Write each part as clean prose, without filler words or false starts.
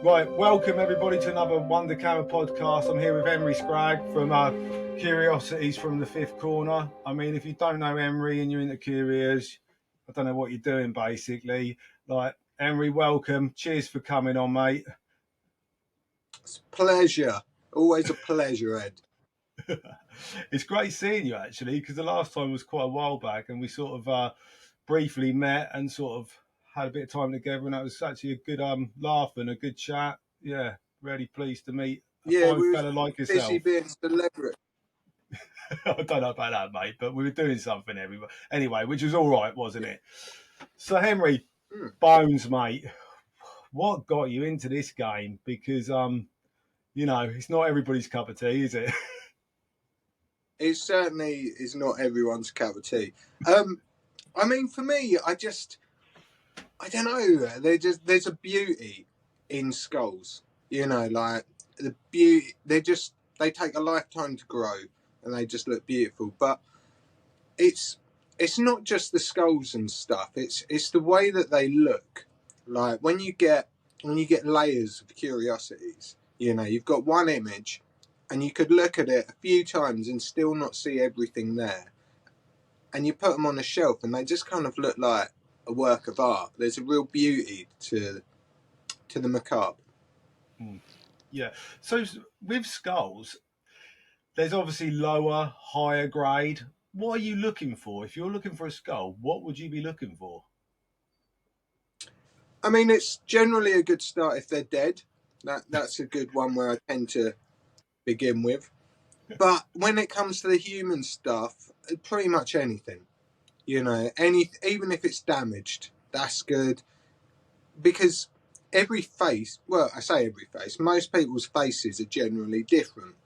Right, welcome everybody to another Wunderkammer podcast. I'm here with Henry Scragg from Curiosities from the Fifth Corner. I mean, if you don't know Henry and you're into curios, I don't know what you're doing basically. Like, Henry, welcome. Cheers for coming on, mate. It's a pleasure. Always a pleasure, Ed. It's great seeing you actually, because the last time was quite a while back and we sort of briefly met and sort of had a bit of time together, and that was actually a good laugh and a good chat. Yeah, really pleased to meet a fine we fella were like busy yourself. being celebrity. I don't know about that, mate, but we were doing something anyway, which was all right, wasn't it? So, Henry, Bones, mate, what got you into this game? Because, it's not everybody's cup of tea, is it? It certainly is not everyone's cup of tea. I mean, for me, I don't know. There's a beauty in skulls. Like the beauty. They take a lifetime to grow, and they just look beautiful. But it's not just the skulls and stuff. It's the way that they look. Like when you get layers of curiosities. You've got one image, and you could look at it a few times and still not see everything there. And you put them on a shelf, and they just kind of look like a work of art. There's a real beauty to the macabre. Yeah. So with skulls, there's obviously lower, higher grade. What are you looking for? If you're looking for a skull, what would you be looking for? I mean, it's generally a good start if they're dead. That's a good one where I tend to begin with. But when it comes to the human stuff, pretty much anything. Even if it's damaged, that's good. Because every face, well, I say every face, most people's faces are generally different.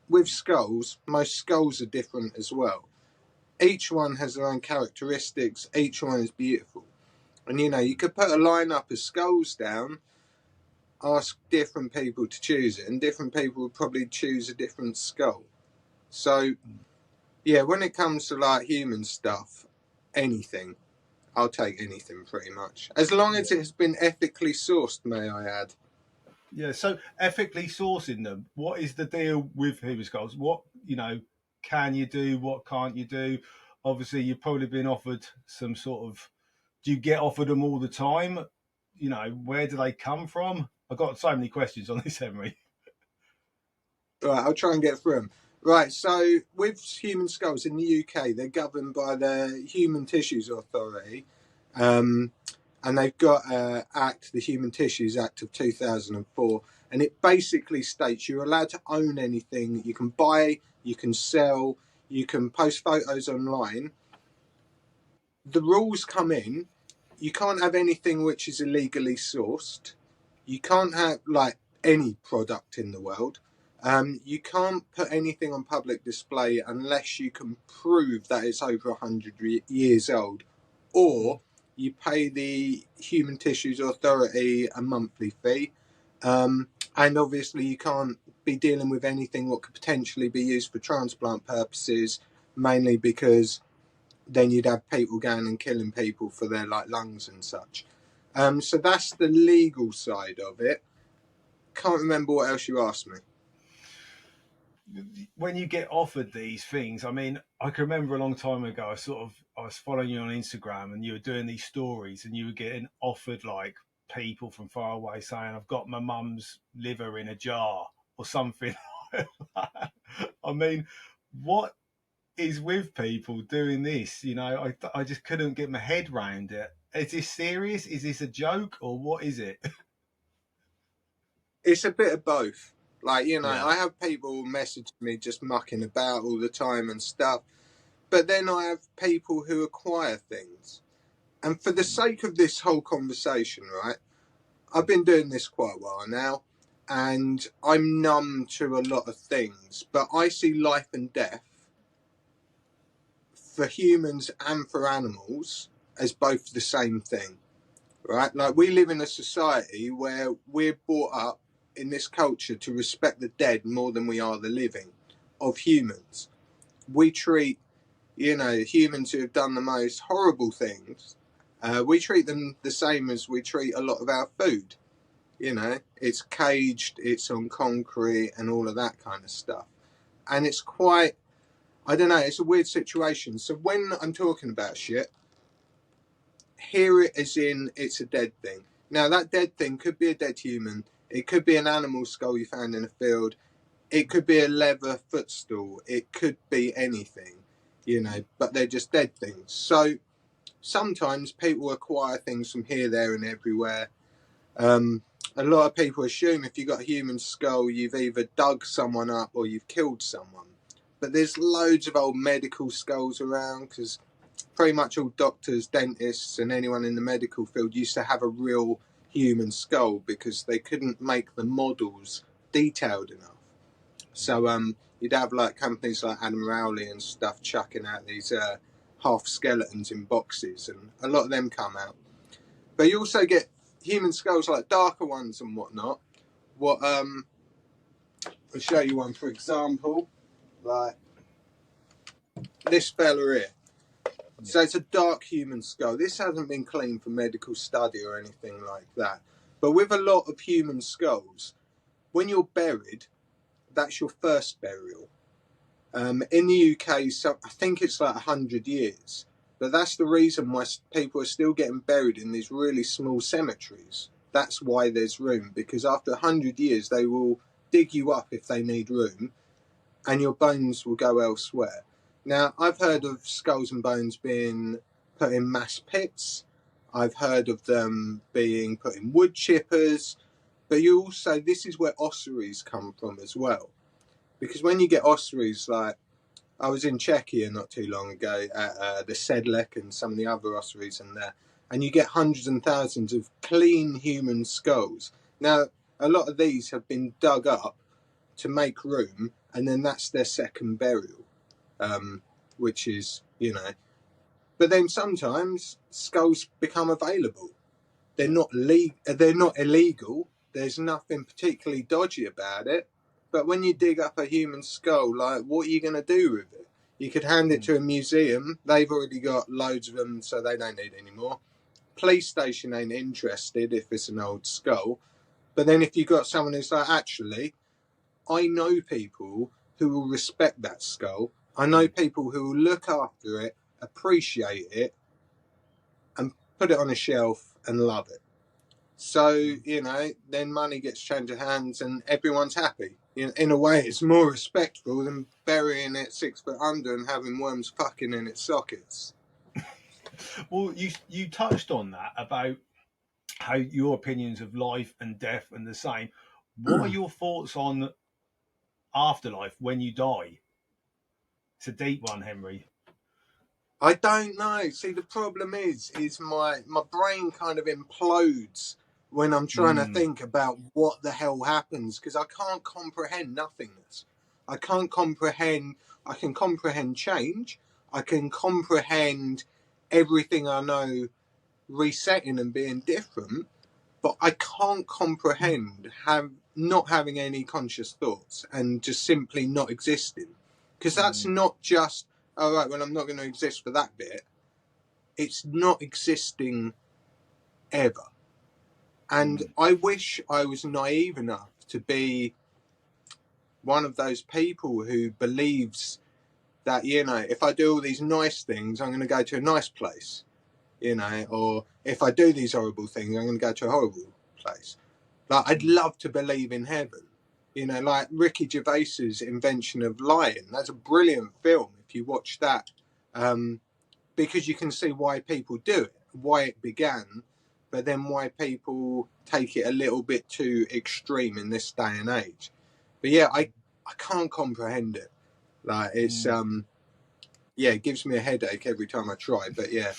With skulls, most skulls are different as well. Each one has their own characteristics, each one is beautiful. And you could put a lineup of skulls down, ask different people to choose it, and different people would probably choose a different skull. So, yeah, when it comes to like human stuff, anything. I'll take anything pretty much. As long as it has been ethically sourced, may I add. Yeah, so ethically sourcing them, what is the deal with human skulls? What, can you do? What can't you do? Obviously, you've probably been offered some sort of, do you get offered them all the time? Where do they come from? I've got so many questions on this, Henry. Right, I'll try and get through them. Right, so with human skulls in the UK, they're governed by the Human Tissues Authority. And they've got the Human Tissues Act of 2004, and it basically states you're allowed to own anything. You can buy, you can sell, you can post photos online. The rules come in. You can't have anything which is illegally sourced. You can't have like any product in the world. You can't put anything on public display unless you can prove that it's over 100 years old, or you pay the Human Tissues Authority a monthly fee. And obviously you can't be dealing with anything what could potentially be used for transplant purposes, mainly because then you'd have people going and killing people for their like lungs and such. So that's the legal side of it. Can't remember what else you asked me. When you get offered these things, I mean, I can remember a long time ago, I was following you on Instagram and you were doing these stories and you were getting offered like people from far away saying, I've got my mum's liver in a jar or something like that. I mean, what is with people doing this? I just couldn't get my head around it. Is this serious? Is this a joke or what is it? It's a bit of both. Like, Yeah. I have people message me just mucking about all the time and stuff. But then I have people who acquire things. And for the sake of this whole conversation, right, I've been doing this quite a while now, and I'm numb to a lot of things. But I see life and death for humans and for animals as both the same thing, right? Like, we live in a society where we're brought up in this culture to respect the dead more than we are the living of humans. We treat, humans who have done the most horrible things, we treat them the same as we treat a lot of our food. You know, it's caged, it's on concrete, and all of that kind of stuff. And it's quite, I don't know, it's a weird situation. So when I'm talking about shit, hear it as in it's a dead thing. Now, that dead thing could be a dead human, it could be an animal skull you found in a field, it could be a leather footstool, it could be anything, you know, but they're just dead things. So sometimes people acquire things from here, there, and everywhere. A lot of people assume if you've got a human skull, you've either dug someone up or you've killed someone. But there's loads of old medical skulls around because pretty much all doctors, dentists, and anyone in the medical field used to have a real human skull because they couldn't make the models detailed enough. So you'd have like companies like Adam Rowley and stuff chucking out these half skeletons in boxes, and a lot of them come out. But you also get human skulls, like darker ones and whatnot. I'll show you one, for example, like this fella here. Yeah. So it's a dark human skull. This hasn't been cleaned for medical study or anything like that. But with a lot of human skulls, when you're buried, that's your first burial. In the UK, so I think it's like 100 years. But that's the reason why people are still getting buried in these really small cemeteries. That's why there's room, because after 100 years, they will dig you up if they need room, and your bones will go elsewhere. Now, I've heard of skulls and bones being put in mass pits. I've heard of them being put in wood chippers. But you also, this is where ossuaries come from as well. Because when you get ossuaries, like I was in Czechia not too long ago at the Sedlec and some of the other ossuaries in there, and you get hundreds and thousands of clean human skulls. Now, a lot of these have been dug up to make room, and then that's their second burial, which is, you know. But then sometimes skulls become available. They're not illegal. There's nothing particularly dodgy about it. But when you dig up a human skull, like, what are you going to do with it? You could hand it to a museum. They've already got loads of them, so they don't need any more. Police station ain't interested if it's an old skull. But then if you've got someone who's like, actually, I know people who will respect that skull. I know people who will look after it, appreciate it, and put it on a shelf and love it. So, you know, then money gets changed hands and everyone's happy. In a way, it's more respectful than burying it 6 foot under and having worms fucking in its sockets. Well, you touched on that about how your opinions of life and death and the same. What are your thoughts on afterlife when you die? It's a deep one, Henry. I don't know. See, the problem is my brain kind of implodes when I'm trying to think about what the hell happens because I can't comprehend nothingness. I can't comprehend. I can comprehend change. I can comprehend everything I know resetting and being different, but I can't comprehend not having any conscious thoughts and just simply not existing. Because that's not just, all right, well, I'm not going to exist for that bit. It's not existing ever. And I wish I was naive enough to be one of those people who believes that, you know, if I do all these nice things, I'm going to go to a nice place, you know, or if I do these horrible things, I'm going to go to a horrible place. Like, I'd love to believe in heaven. You know, like Ricky Gervais's invention of lying. That's a brilliant film if you watch that, because you can see why people do it, why it began, but then why people take it a little bit too extreme in this day and age. But yeah, I can't comprehend it. Like, it's yeah, it gives me a headache every time I try. But yeah,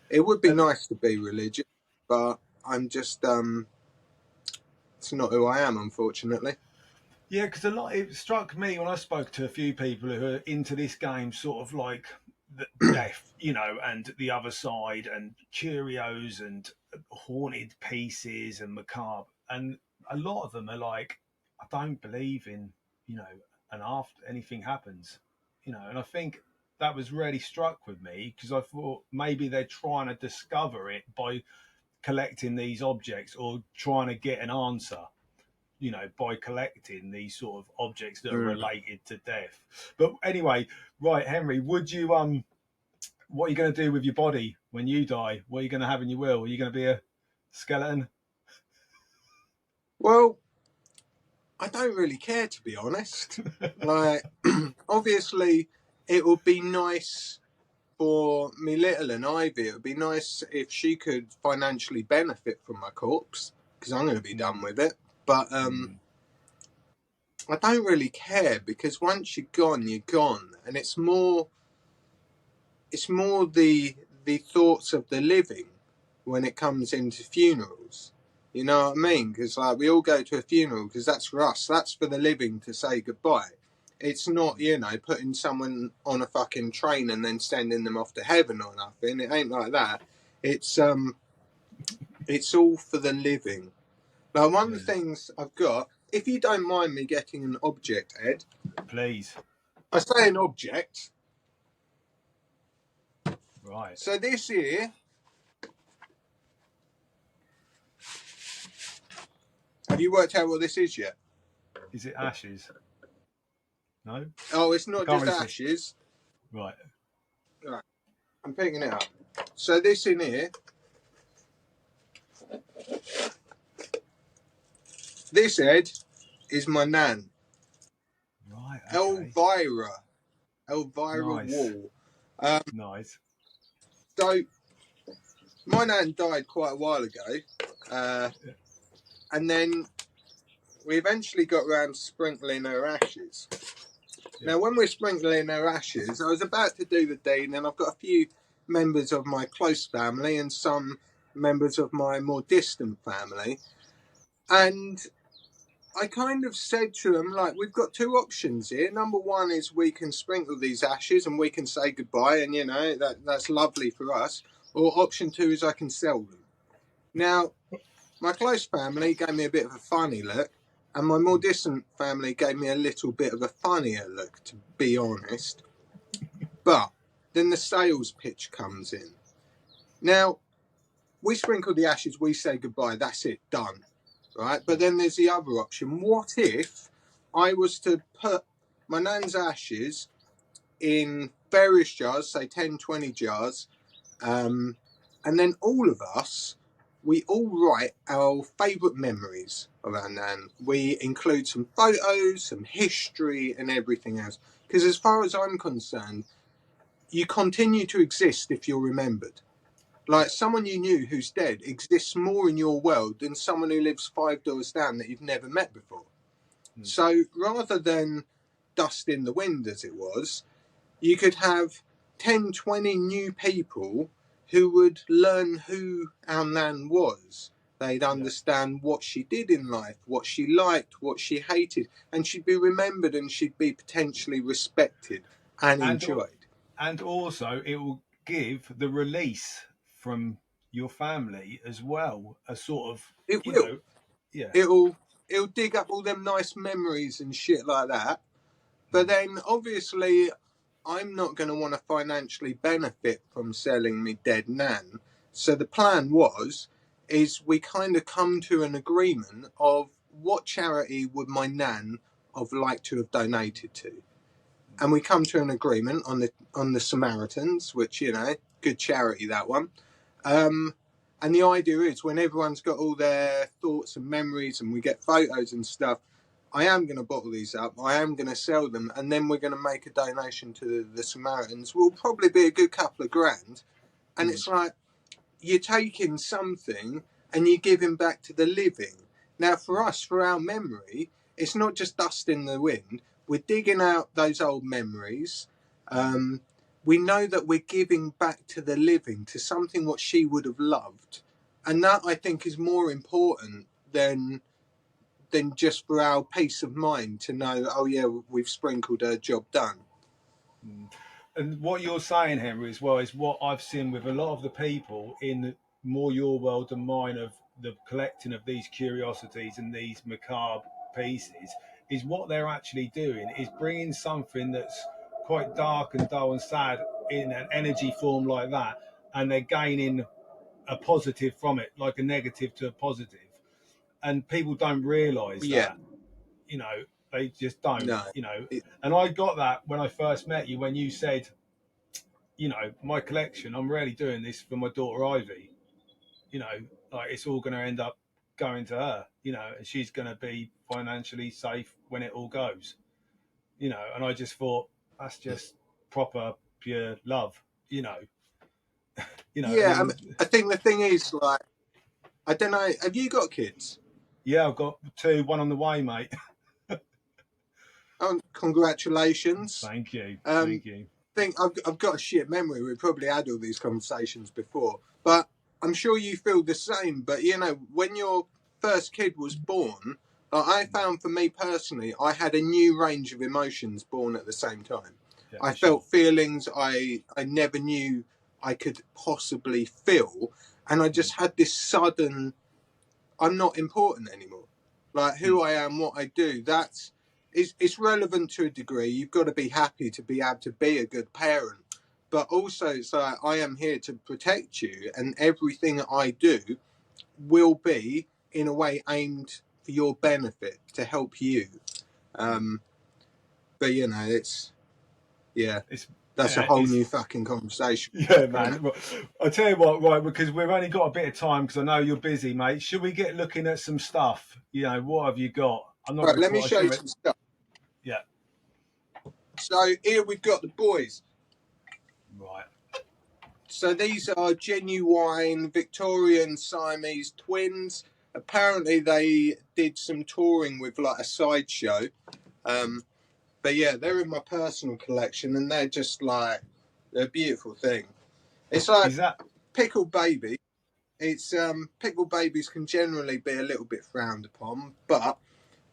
it would be nice to be religious, but I'm just it's not who I am, unfortunately. Yeah, because a lot. It struck me when I spoke to a few people who are into this game, sort of like the death, you know, and the other side, and curios and haunted pieces and macabre, and a lot of them are like, I don't believe in, you know, and after anything happens, you know, and I think that was really struck with me because I thought maybe they're trying to discover it by collecting these objects or trying to get an answer, you know, by collecting these sort of objects that are related to death. But anyway, right, Henry, would you what are you going to do with your body when you die? What are you going to have in your will? Are you going to be a skeleton? Well, I don't really care, to be honest. Like, obviously, it would be nice for me little and Ivy. It would be nice if she could financially benefit from my corpse, because I'm going to be done with it. But I don't really care, because once you're gone, you're gone, and it's more the thoughts of the living when it comes into funerals. You know what I mean? Because like we all go to a funeral because that's for us. That's for the living to say goodbye. It's not, you know, putting someone on a fucking train and then sending them off to heaven or nothing. It ain't like that. It's all for the living. Now, one of the things I've got, if you don't mind me getting an object, Ed. Please. I say an object. Right. So this here, have you worked out what this is yet? Is it ashes? No? Oh, it's not Can't just really see. ashes. Right. Right. I'm picking it up. So this in here, this, Ed, is my nan. Right. Okay. Elvira Nice. Wall. Nice. So my nan died quite a while ago, and then we eventually got around to sprinkling her ashes. Yeah. Now, when we're sprinkling her ashes, I was about to do the deed, and I've got a few members of my close family and some members of my more distant family, and I kind of said to them, like, we've got two options here. Number one is we can sprinkle these ashes and we can say goodbye, and, you know, that's lovely for us. Or option two is I can sell them. Now, my close family gave me a bit of a funny look, and my more distant family gave me a little bit of a funnier look, to be honest. But then the sales pitch comes in. Now, we sprinkle the ashes, we say goodbye, that's it, done. Right? But then there's the other option. What if I was to put my nan's ashes in various jars, say 10, 20 jars, and then all of us, we all write our favourite memories of our nan. We include some photos, some history, and everything else. Because as far as I'm concerned, you continue to exist if you're remembered. Like, someone you knew who's dead exists more in your world than someone who lives 5 doors down that you've never met before. So rather than dust in the wind, as it was, you could have 10, 20 new people who would learn who our nan was. They'd understand what she did in life, what she liked, what she hated, and she'd be remembered and she'd be potentially respected and enjoyed. And also, it will give the release from your family as well, a sort of, It you will. know, yeah. It'll dig up all them nice memories and shit like that. But then obviously I'm not going to want to financially benefit from selling me dead nan. So the plan is we kind of come to an agreement of what charity would my nan have liked to have donated to. And we come to an agreement on the Samaritans, which, you know, good charity, that one. And the idea is when everyone's got all their thoughts and memories and we get photos and stuff, I am going to bottle these up, I am going to sell them, and then we're going to make a donation to the Samaritans. Will probably be a good couple of grand. And it's like, you're taking something and you're giving back to the living. Now, for us, for our memory, it's not just dust in the wind. We're digging out those old memories. We know that we're giving back to the living, to something what she would have loved. And that, I think, is more important than just for our peace of mind to know, oh, yeah, we've sprinkled her, job done. And what you're saying, Henry, as well, is what I've seen with a lot of the people in more your world than mine of the collecting of these curiosities and these macabre pieces, is what they're actually doing is bringing something that's quite dark and dull and sad in an energy form like that, and they're gaining a positive from it, like a negative to a positive. And people don't realise Yeah. that, you know, they just don't, No. you know. And I got that when I first met you, when you said, you know, my collection, I'm really doing this for my daughter Ivy, you know, like it's all going to end up going to her, you know, and she's going to be financially safe when it all goes, you know. And I just thought that's just proper pure love, you know. Yeah, And I think the thing is, like, I don't know, have you got kids? yeah, I've got two, one on the way, mate. Oh, congratulations. Thank you, Um, thank you. think I've got a shit memory. We've probably had all these conversations before, but I'm sure you feel the same. But you know, when your first kid was born, I found for me personally, I had a new range of emotions born at the same time. Yeah, I sure. felt feelings I never knew I could possibly feel, and I just had this sudden, I'm not important anymore. Like who I am, what I do, that's it's relevant to a degree. You've got to be happy to be able to be a good parent. But also it's like I am here to protect you, and everything I do will be in a way aimed for your benefit to help you. But you know, it's yeah. It's That's a yeah, whole it's new fucking conversation. yeah, man. Well, I'll tell you what, right? Because we've only got a bit of time, because I know you're busy, mate. Should we get looking at some stuff? You know, what have you got? I'm not Right, going to let me talk. I show you should. some stuff. Yeah. So here we've got the boys. Right. So these are genuine Victorian Siamese twins. Apparently they did some touring with like a sideshow. But yeah, they're in my personal collection, and they're just like, they're a beautiful thing. It's like Is that pickled baby. It's pickled babies can generally be a little bit frowned upon, but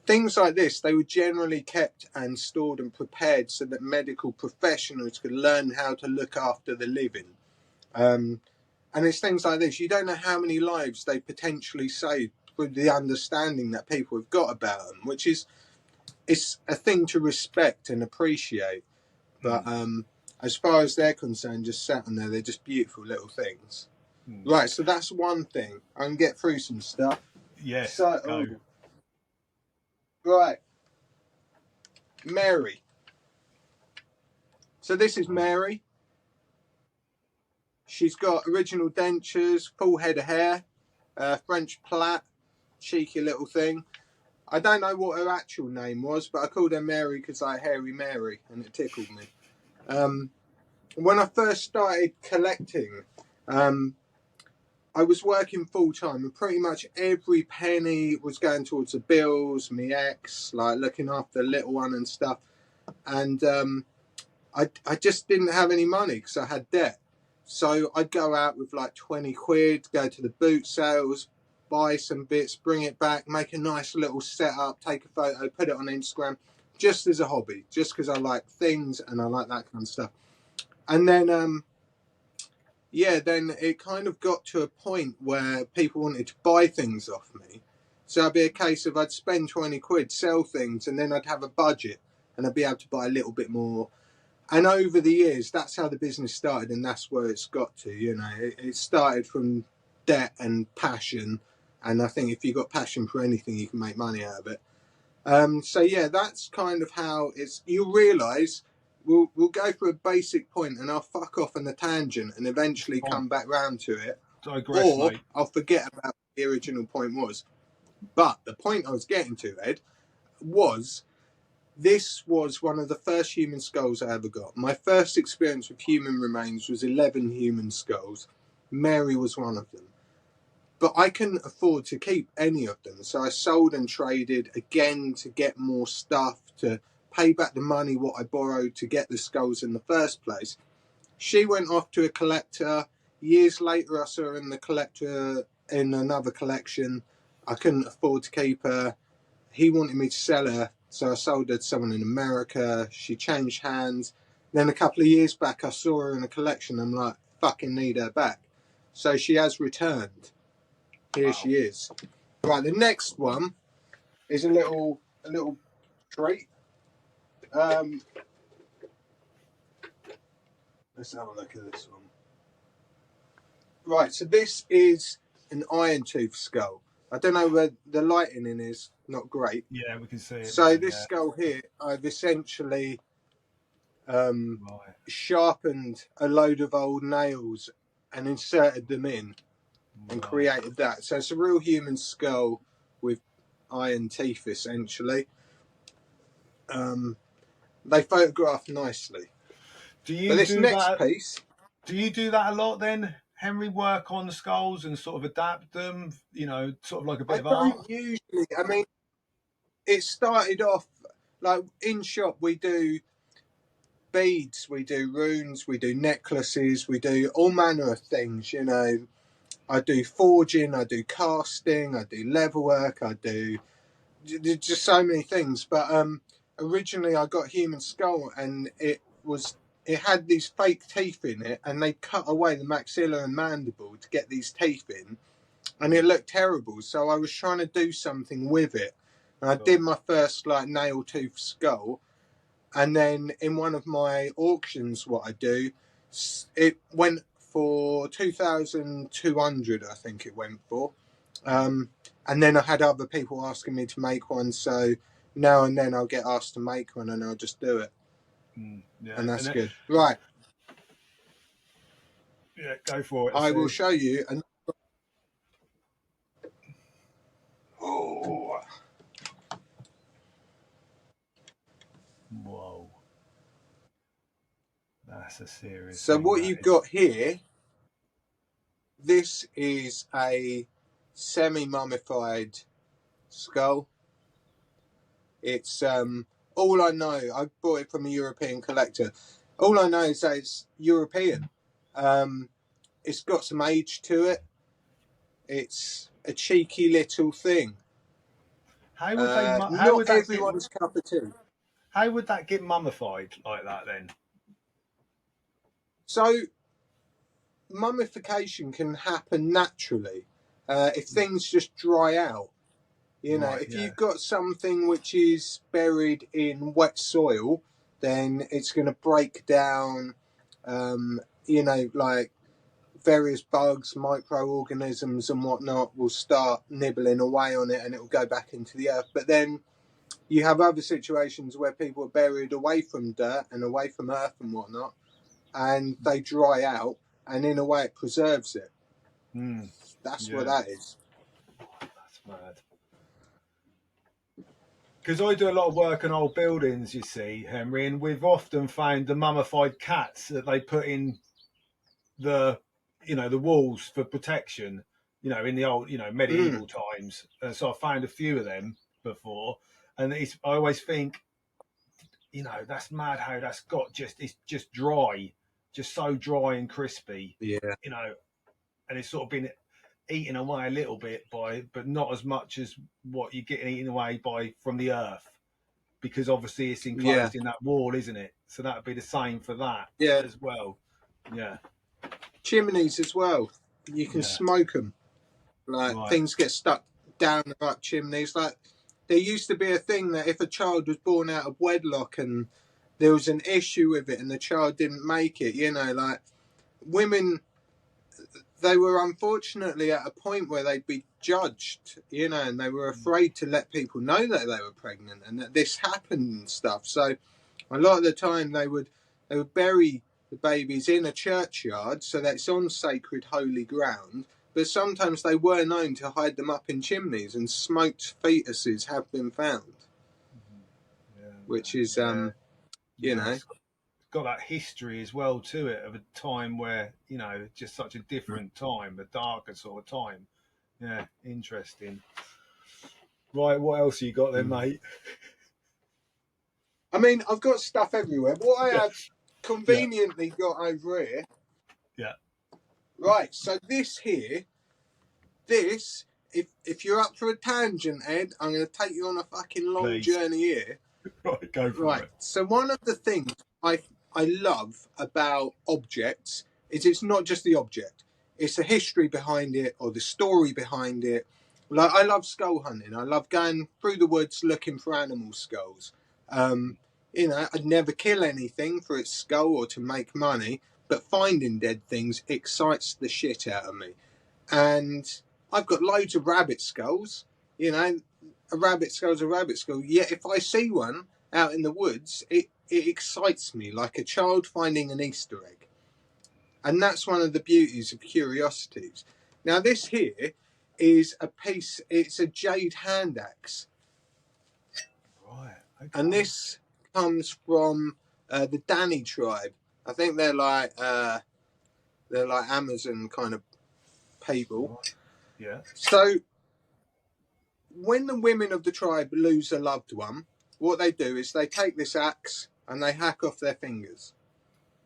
things like this, they were generally kept and stored and prepared so that medical professionals could learn how to look after the living. And it's things like this. You don't know how many lives they potentially saved with the understanding that people have got about them, which is it's a thing to respect and appreciate. But as far as they're concerned, just sat on there, they're just beautiful little things. Right, so that's one thing. I can get through some stuff. yes? So, Go. right, Mary. So this is Mary. She's got original dentures, full head of hair, French plait, cheeky little thing. I don't know what her actual name was, but I called her Mary because I hairy Mary, and it tickled me. When I first started collecting, I was working full time, and pretty much every penny was going towards the bills, me ex, like looking after the little one and stuff. And I just didn't have any money because I had debt. So I'd go out with like 20 quid, go to the boot sales, buy some bits, bring it back, make a nice little setup, take a photo, put it on Instagram, just as a hobby, just because I like things and I like that kind of stuff. And then, then it kind of got to a point where people wanted to buy things off me. So it'd be a case of I'd spend 20 quid, sell things, and then I'd have a budget and I'd be able to buy a little bit more. And over the years, that's how the business started, and that's where it's got to. You know, it started from debt and passion, and I think if you've got passion for anything, you can make money out of it. So yeah, that's kind of how it's. You'll realise we'll go for a basic point, and I'll fuck off on a tangent, and eventually come back round to it, Digress, or mate. I'll forget about what the original point was. But the point I was getting to, Ed, was this was one of the first human skulls I ever got. My first experience with human remains was 11 human skulls. Mary was one of them. But I couldn't afford to keep any of them, so I sold and traded again to get more stuff, to pay back the money what I borrowed to get the skulls in the first place. She went off to a collector. Years later, I saw her in the collector in another collection. I couldn't afford to keep her. He wanted me to sell her, so I sold her to someone in America. She changed hands. Then a couple of years back, I saw her in a collection. I'm like, fucking need her back. So she has returned. Here she is. Right, the next one is a little treat. Let's have a look at this one. Right, so this is an iron tooth skull. I don't know where the lighting in is not great. Yeah, we can see it So now. this Yeah, skull here, I've essentially right. sharpened a load of old nails and inserted them in and Right. created that. So it's a real human skull with iron teeth, essentially. They photograph nicely. Do But you this do next that? piece, Do you do that a lot then, Henry? Work on the skulls and sort of adapt them, sort of like a bit I of art? don't usually. I mean, it started off like in shop. We do beads, we do runes, we do necklaces, we do all manner of things. I do forging, I do casting, I do leatherwork, I do just so many things. But originally, I got human skull, and it had these fake teeth in it, and they cut away the maxilla and mandible to get these teeth in, and it looked terrible. So I was trying to do something with it, and I did Cool. my first like nail tooth skull, and then in one of my auctions, what I do, it went for 2,200, I think it went for. And then I had other people asking me to make one, so now and then I'll get asked to make one, and I'll just do it, Yeah, and that's good. Right, yeah, go for it. I I will see. show you. Oh, Whoa, that's a serious so thing. what That you've is. got here, this is a semi-mummified skull. It's all I know. I bought it from a European collector. All I know is that it's European. It's got some age to it. It's a cheeky little thing. How would they? How Not would that get? everyone's cup of tea. How would that get mummified like that then? So mummification can happen naturally if things just dry out. Right. If Yeah. you've got something which is buried in wet soil, then it's going to break down. Like various bugs, microorganisms, and whatnot will start nibbling away on it, and it will go back into the earth. But then you have other situations where people are buried away from dirt and away from earth and whatnot, and they dry out, and in a way it preserves it. That's what Yeah. that is. That's mad. Because I do a lot of work on old buildings, you see, Henry, and we've often found the mummified cats that they put in the, the walls for protection, in the old, Mm. medieval times. And so I found a few of them before, and I always think, that's mad how it's just dry, just so dry and crispy, Yeah. and it's sort of been eaten away a little bit but not as much as what you're getting eaten away from the earth, because obviously it's Yeah. enclosed in that wall, isn't it? So that would be the same for that Yeah. as well. Yeah. Chimneys as well. You can Yeah. smoke them. Like Right. things get stuck down the up chimneys. Like there used to be a thing that if a child was born out of wedlock and there was an issue with it and the child didn't make it, like women, they were unfortunately at a point where they'd be judged, and they were afraid to let people know that they were pregnant and that this happened and stuff. So a lot of the time they would bury the babies in a churchyard so that it's on sacred holy ground. But sometimes they were known to hide them up in chimneys, and smoked fetuses have been found, Yeah. which is Yeah. It's got that history as well to it, of a time where, just such a different time, a darker sort of time. Yeah, interesting. Right, what else you got then, mate? I mean, I've got stuff everywhere. What I Yeah. have conveniently got over here. Yeah. Right, so this here, if you're up for a tangent, Ed, I'm going to take you on a fucking long Please. journey here. Right, go for Right, it. so one of the things I love about objects is it's not just the object, it's the history behind it or the story behind it. Like, I love skull hunting. I love going through the woods looking for animal skulls. I'd never kill anything for its skull or to make money, but finding dead things excites the shit out of me. And I've got loads of rabbit skulls, you know, a rabbit skull's a rabbit skull. Yet if I see one out in the woods, it excites me like a child finding an Easter egg. And that's one of the beauties of curiosities. Now, this here is a piece, it's a jade hand axe. Right. Okay. And this comes from the Dani tribe. I think they're like Amazon kind of people. Right. Yeah. So when the women of the tribe lose a loved one, what they do is they take this axe and they hack off their fingers.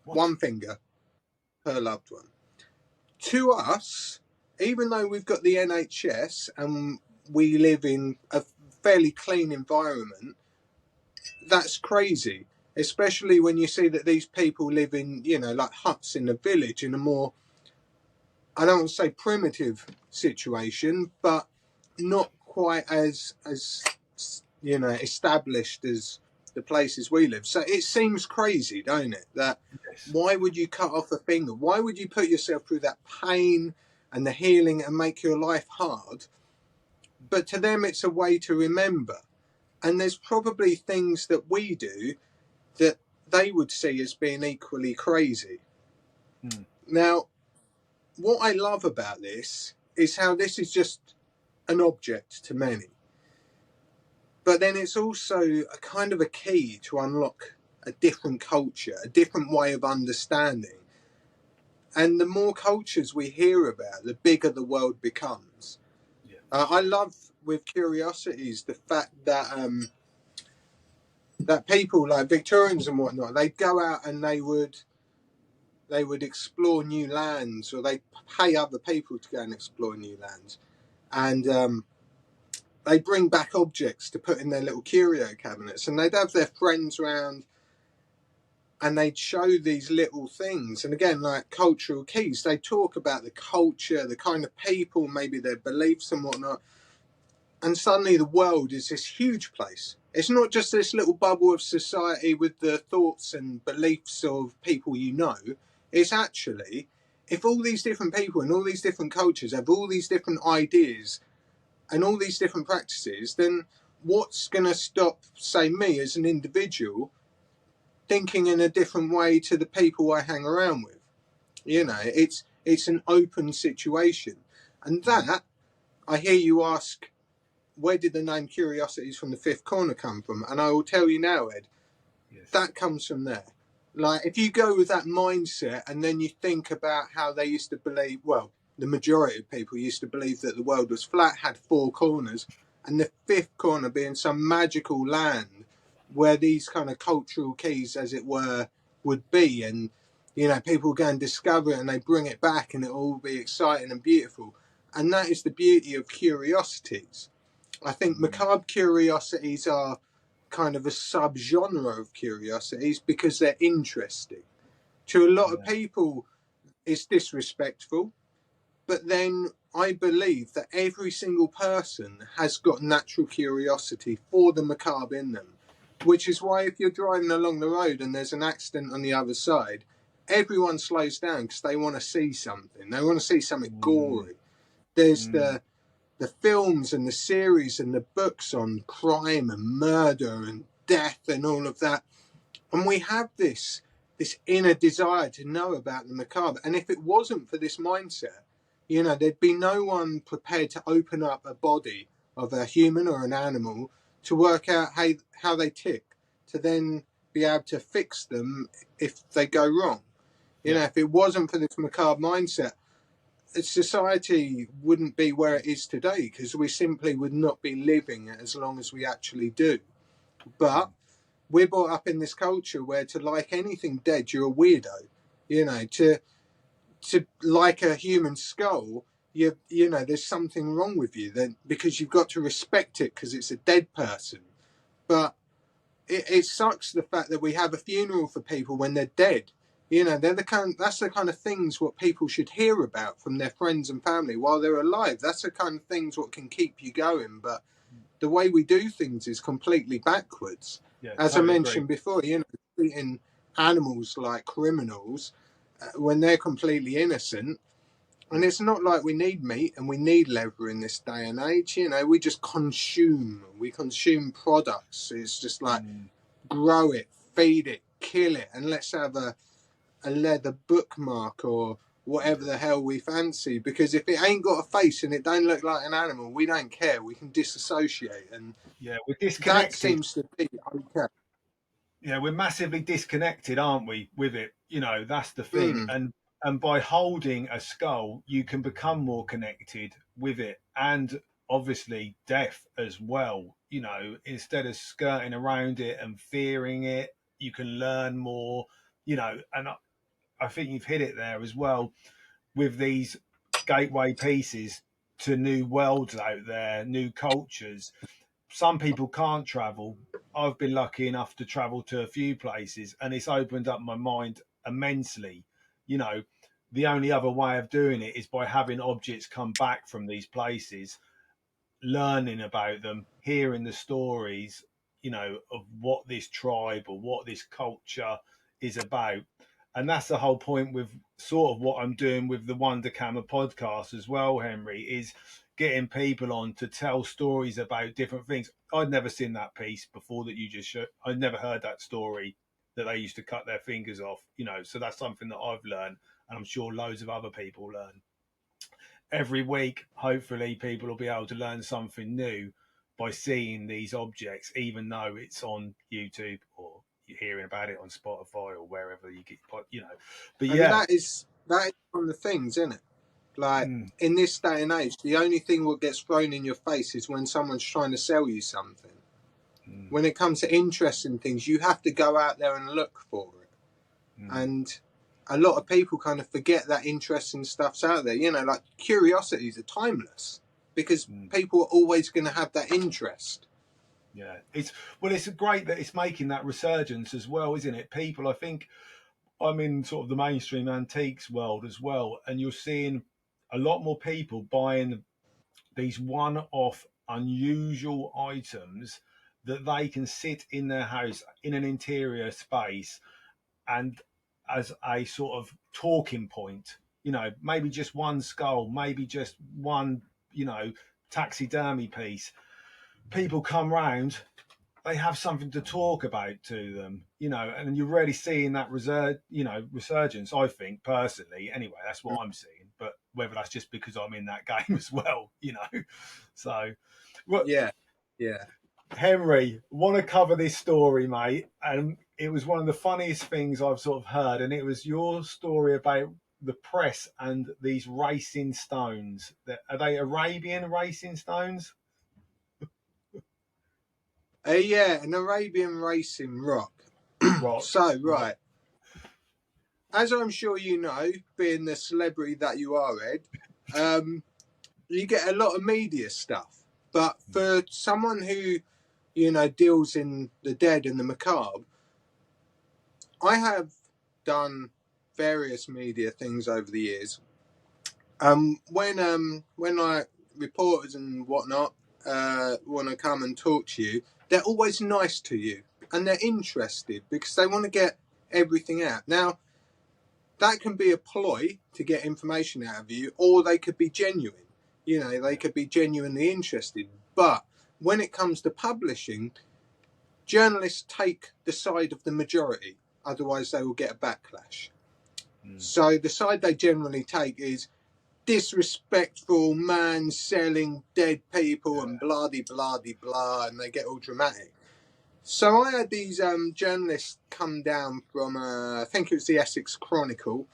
What? One finger per loved one. To us, even though we've got the NHS and we live in a fairly clean environment, that's crazy. Especially when you see that these people live in, you know, like huts in a village in a more, I don't want to say primitive situation, but not quite as you know, established as the places we live. So it seems crazy, don't it? That Yes. why would you cut off a finger? Why would you put yourself through that pain and the healing and make your life hard? But to them, it's a way to remember. And there's probably things that we do that they would see as being equally crazy. Now, what I love about this is how this is just an object to many. But then it's also a kind of a key to unlock a different culture, a different way of understanding. And the more cultures we hear about, the bigger the world becomes. Yeah. I love with curiosities the fact that that people like Victorians and whatnot, they'd go out and they would explore new lands, or they'd pay other people to go and explore new lands. And they bring back objects to put in their little curio cabinets, and they'd have their friends round and they'd show these little things. And again, like cultural keys, they talk about the culture, the kind of people, maybe their beliefs and whatnot. And suddenly the world is this huge place. It's not just this little bubble of society with the thoughts and beliefs of people you know. It's actually, if all these different people and all these different cultures have all these different ideas and all these different practices, then what's going to stop, say, me as an individual thinking in a different way to the people I hang around with? You know, it's an open situation. And that, I hear you ask, where did the name Curiosities from the Fifth Corner come from? And I will tell you now, Ed, yes, that comes from there. Like, if you go with that mindset and then you think about how they used to believe, well, the majority of people used to believe that the world was flat, had four corners, and the fifth corner being some magical land where these kind of cultural keys, as it were, would be. And, you know, people go and discover it and they bring it back and it'll all be exciting and beautiful. And that is the beauty of curiosities. I think macabre curiosities are kind of a subgenre of curiosities because they're interesting. To a lot of people, it's disrespectful. But then I believe that every single person has got natural curiosity for the macabre in them, which is why if you're driving along the road and there's an accident on the other side, everyone slows down because they want to see something. They want to see something gory. There's the films and the series and the books on crime and murder and death and all of that. And we have this inner desire to know about the macabre. And if it wasn't for this mindset, you know, there'd be no one prepared to open up a body of a human or an animal to work out how they tick, to then be able to fix them if they go wrong. You know, if it wasn't for this macabre mindset, society wouldn't be where it is today, because we simply would not be living as long as we actually do. But we're brought up in this culture where to like anything dead, you're a weirdo. You know, to like a human skull, you know, there's something wrong with you then, because you've got to respect it because it's a dead person. But it sucks the fact that we have a funeral for people when they're dead. You know, that's the kind of things what people should hear about from their friends and family while they're alive. That's the kind of things what can keep you going. But the way we do things is completely backwards. As totally I mentioned before, you know, treating animals like criminals. when they're completely innocent. And it's not like we need meat and we need leather in this day and age. You know, we just consume. We consume products. It's just like grow it, feed it, kill it, and let's have a leather bookmark or whatever the hell we fancy. Because if it ain't got a face and it don't look like an animal, we don't care. We can disassociate, and we're that disconnected. seems to be okay. Yeah, we're massively disconnected, aren't we, with it? You know, that's the thing. Mm. And by holding a skull, you can become more connected with it, and obviously death as well. You know, instead of skirting around it and fearing it, you can learn more. You know, and I think you've hit it there as well with these gateway pieces to new worlds out there, new cultures. Some people can't travel. I've been lucky enough to travel to a few places, and it's opened up my mind immensely. You know, the only other way of doing it is by having objects come back from these places, learning about them, hearing the stories, you know, of what this tribe or what this culture is about. And that's the whole point with sort of what I'm doing with the Wunderkammer podcast as well, Henry, is getting people on to tell stories about different things. I'd never seen that piece before that you just showed. I'd never heard that story that they used to cut their fingers off, you know, so that's something that I've learned, and I'm sure loads of other people learn every week. Hopefully people will be able to learn something new by seeing these objects, even though it's on YouTube or you're hearing about it on Spotify or wherever you get, you know. But And yeah, that is one of the things, isn't it? Like mm, in this day and age, the only thing what gets thrown in your face is when someone's trying to sell you something. mm, When it comes to interesting things, you have to go out there and look for it. mm, And a lot of people kind of forget that interesting stuff's out there. You know, like curiosities are timeless because people are always going to have that interest. yeah, it's great that it's making that resurgence as well, isn't it? People, I think I'm in sort of the mainstream antiques world as well, and you're seeing a lot more people buying these one-off unusual items that they can sit in their house in an interior space and as a sort of talking point, you know, maybe just one skull, maybe just one, you know, taxidermy piece. People come round, they have something to talk about to them, you know, and you're really seeing that resurgence. I think personally, anyway, that's what I'm seeing. But whether that's just because I'm in that game as well, you know. So, well, Yeah, yeah. Henry, want to cover this story, mate? And it was one of the funniest things I've sort of heard, and it was your story about the press and these racing stones. Are they Arabian racing stones? Yeah, an Arabian racing rock. Rock, So, right? right, as I'm sure you know, being the celebrity that you are, Ed, you get a lot of media stuff. But for someone who, you know, deals in the dead and the macabre, I have done various media things over the years. When I reporters and whatnot want to come and talk to you, they're always nice to you and they're interested because they want to get everything out. Now, that can be a ploy to get information out of you, or they could be genuine. You know, they could be genuinely interested. But when it comes to publishing, journalists take the side of the majority, otherwise they will get a backlash. So the side they generally take is disrespectful man selling dead people and blah de blah de blah, and they get all dramatic. So I had these journalists come down from I think it was the Essex Chronicle,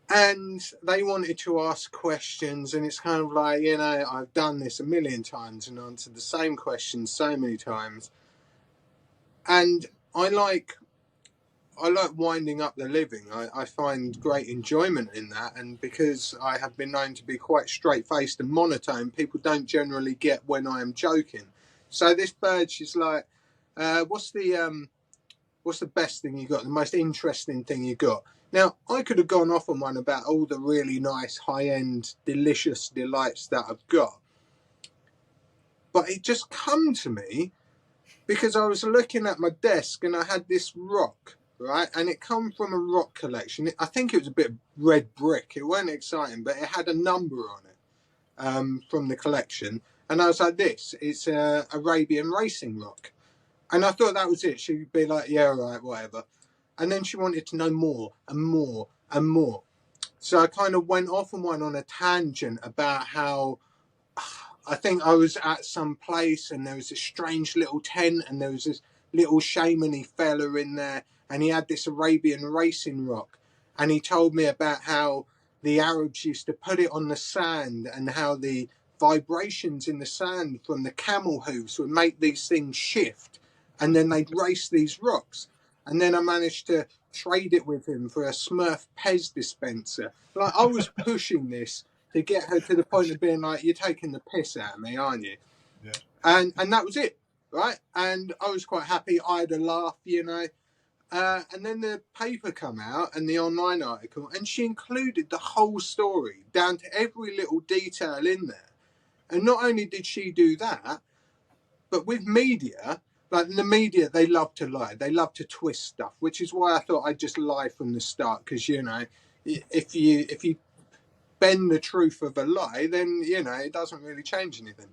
and they wanted to ask questions, and it's kind of like, you know, I've done this a million times and answered the same questions so many times, and I like winding up the living. I find great enjoyment in that, and because I have been known to be quite straight-faced and monotone, people don't generally get when I am joking. So this bird, she's like, what's the best thing you got, the most interesting thing you got? Now, I could have gone off on one about all the really nice, high-end, delicious delights that I've got, but it just come to me because I was looking at my desk and I had this rock, right? And it come from a rock collection. I think it was a bit of red brick. It wasn't exciting, but it had a number on it from the collection. And I was like, this, it's a Arabian racing rock. And I thought that was it. She'd be like, yeah, all right, whatever. And then she wanted to know more and more and more. So I kind of went off and went on a tangent about how I think I was at some place and there was this strange little tent and there was this little shamany fella in there and he had this Arabian racing rock and he told me about how the Arabs used to put it on the sand and how the vibrations in the sand from the camel hooves would make these things shift and then they'd race these rocks. And then I managed to trade it with him for a Smurf Pez dispenser. Like I was pushing this to get her to the point of being like, you're taking the piss out of me, aren't you? Yeah. And that was it, right? And I was quite happy. I had a laugh, you know. And then the paper come out and the online article, and she included the whole story down to every little detail in there. And not only did she do that, but with media, like the media, they love to lie. They love to twist stuff, which is why I thought I'd just lie from the start. Because, you know, if you bend the truth of a lie, then, you know, it doesn't really change anything.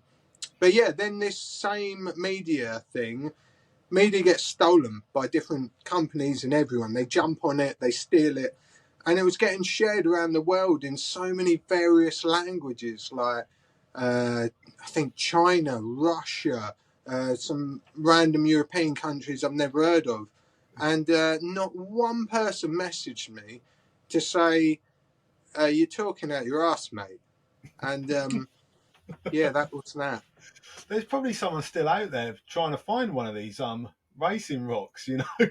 But yeah, then this same media gets stolen by different companies and everyone. They jump on it, they steal it, and it was getting shared around the world in so many various languages, like I think China, Russia, some random European countries I've never heard of. And not one person messaged me to say, you're talking out your ass, mate. And yeah, that was that. There's probably someone still out there trying to find one of these racing rocks, you know.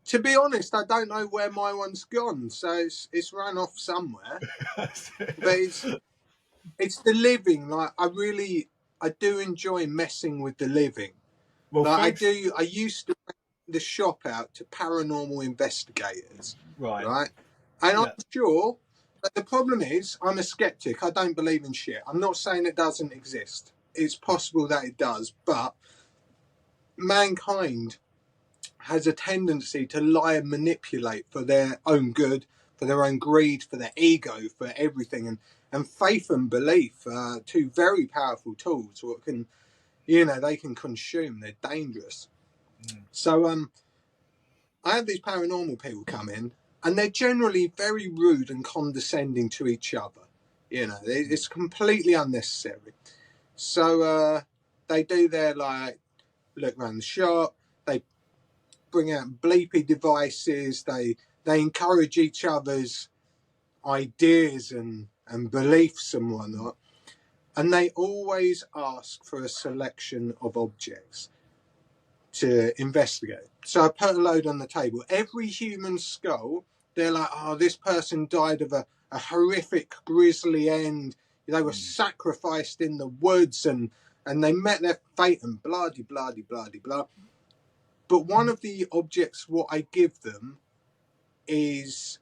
To be honest, I don't know where my one's gone, so it's run off somewhere. But it's the living. Like I do enjoy messing with the living. Well, Like thanks. I used to rent the shop out to paranormal investigators, Right. right? And Yeah. I'm sure. But the problem is, I'm a skeptic. I don't believe in shit. I'm not saying it doesn't exist. It's possible that it does, but mankind has a tendency to lie and manipulate for their own good, for their own greed, for their ego, for everything. And faith and belief are two very powerful tools. What can, you know, they can consume. They're dangerous. So I have these paranormal people come in, and they're generally very rude and condescending to each other. You know, it's completely unnecessary. So they do their like look around the shop. They bring out bleepy devices. They encourage each other's ideas and beliefs and whatnot. And they always ask for a selection of objects to investigate. So I put a load on the table. Every human skull, they're like, oh, this person died of a horrific, grisly end. They were sacrificed in the woods and they met their fate and blah, de, blah, de, blah, de, blah. But one of the objects, what I give them is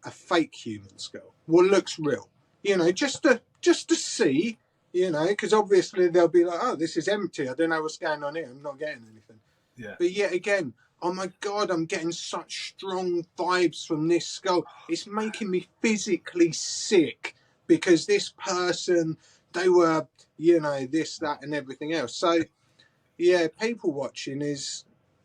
a fake human skull. What looks real, you know, just to see, you know, because obviously they'll be like, oh, this is empty. I don't know what's going on here. I'm not getting anything. Yeah. But yet again, oh my God, I'm getting such strong vibes from this skull. It's making me physically sick because this person, they were, you know, this, that, and everything else. So, yeah, people watching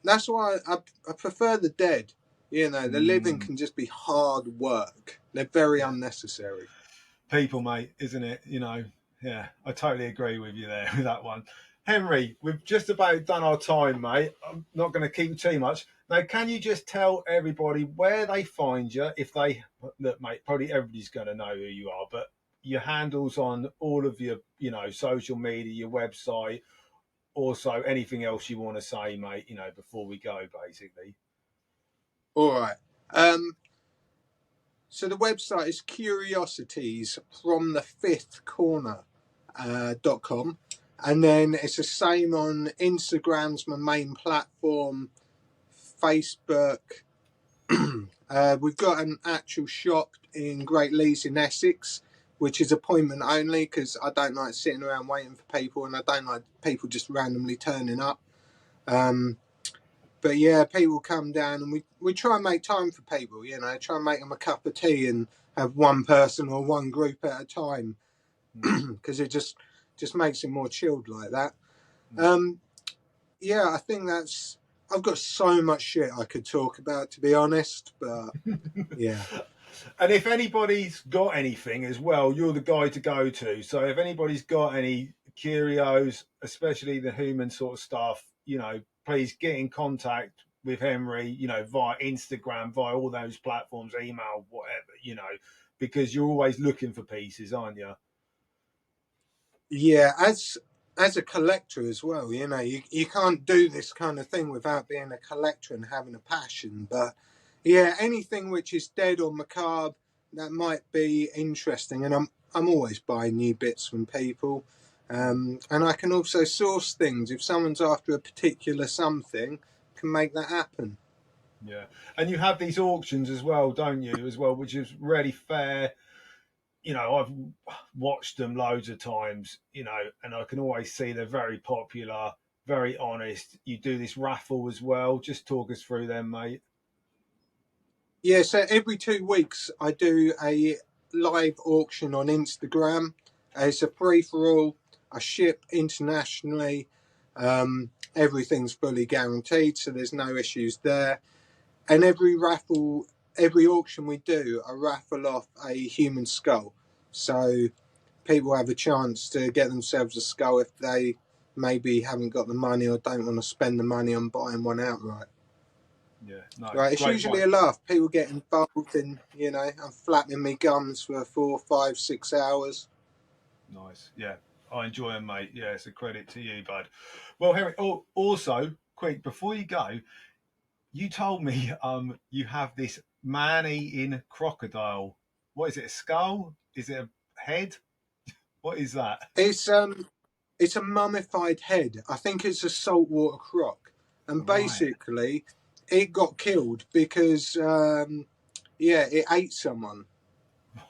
that's why I prefer the dead. You know, the living can just be hard work. They're very unnecessary. People, mate, isn't it? You know, yeah, I totally agree with you there with that one. Henry, we've just about done our time, mate. I'm not going to keep too much. Now, can you just tell everybody where they find you? If they look, mate, probably everybody's going to know who you are, but your handles on all of your, you know, social media, your website, also anything else you want to say, mate, you know, before we go, basically. All right. So the website is curiosities from the fifth corner.com. And then it's the same on Instagram's my main platform, Facebook. We've got an actual shop in Great Leys in Essex, which is appointment only because I don't like sitting around waiting for people and I don't like people just randomly turning up. but yeah, people come down and we try and make time for people, you know, try and make them a cup of tea and have one person or one group at a time because it just makes it more chilled like that. Um, yeah, I think that's. I've got so much shit I could talk about, to be honest, but yeah. And if anybody's got anything as well, you're the guy to go to. So if anybody's got any curios, especially the human sort of stuff, you know, please get in contact with Henry, you know, via Instagram, via all those platforms, email, whatever, you know, because you're always looking for pieces, aren't you? Yeah, as a collector as well, you know, you can't do this kind of thing without being a collector and having a passion. But yeah, anything which is dead or macabre that might be interesting, and I'm always buying new bits from people. And I can also source things if someone's after a particular something, can make that happen. Yeah. And you have these auctions as well, don't you, as well, which is really fair. You know, I've watched them loads of times, you know, and I can always see they're very popular, very honest. You do this raffle as well. Just talk us through them, mate. Yeah, so every 2 weeks I do a live auction on Instagram. It's a free for all. I ship internationally. Everything's fully guaranteed, so there's no issues there. And every raffle, every auction we do, I raffle off a human skull. So people have a chance to get themselves a skull if they maybe haven't got the money or don't want to spend the money on buying one outright. Yeah, no, Right, it's great usually point. a laugh. People get involved in, you know, I'm flapping me gums for 4, 5, 6 hours. Nice. Yeah, I enjoy them, mate. Yeah, it's a credit to you, bud. Well, Henry, also, quick, before you go, you told me you have this man-eating crocodile. What is it, a skull? Is it a head? What is that? It's a mummified head. I think it's a saltwater croc, and Right. basically, it got killed because yeah, it ate someone. Yeah,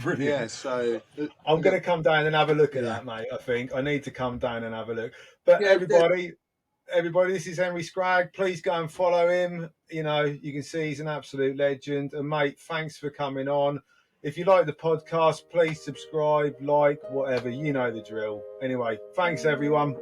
Brilliant. so I'm going to come down and have a look at yeah, that, mate. I think I need to come down and have a look. But yeah. everybody, this is Henry Scragg. Please go and follow him. You know, you can see he's an absolute legend. And mate, thanks for coming on. If you like the podcast, please subscribe, like, whatever. You know the drill. Anyway, thanks everyone.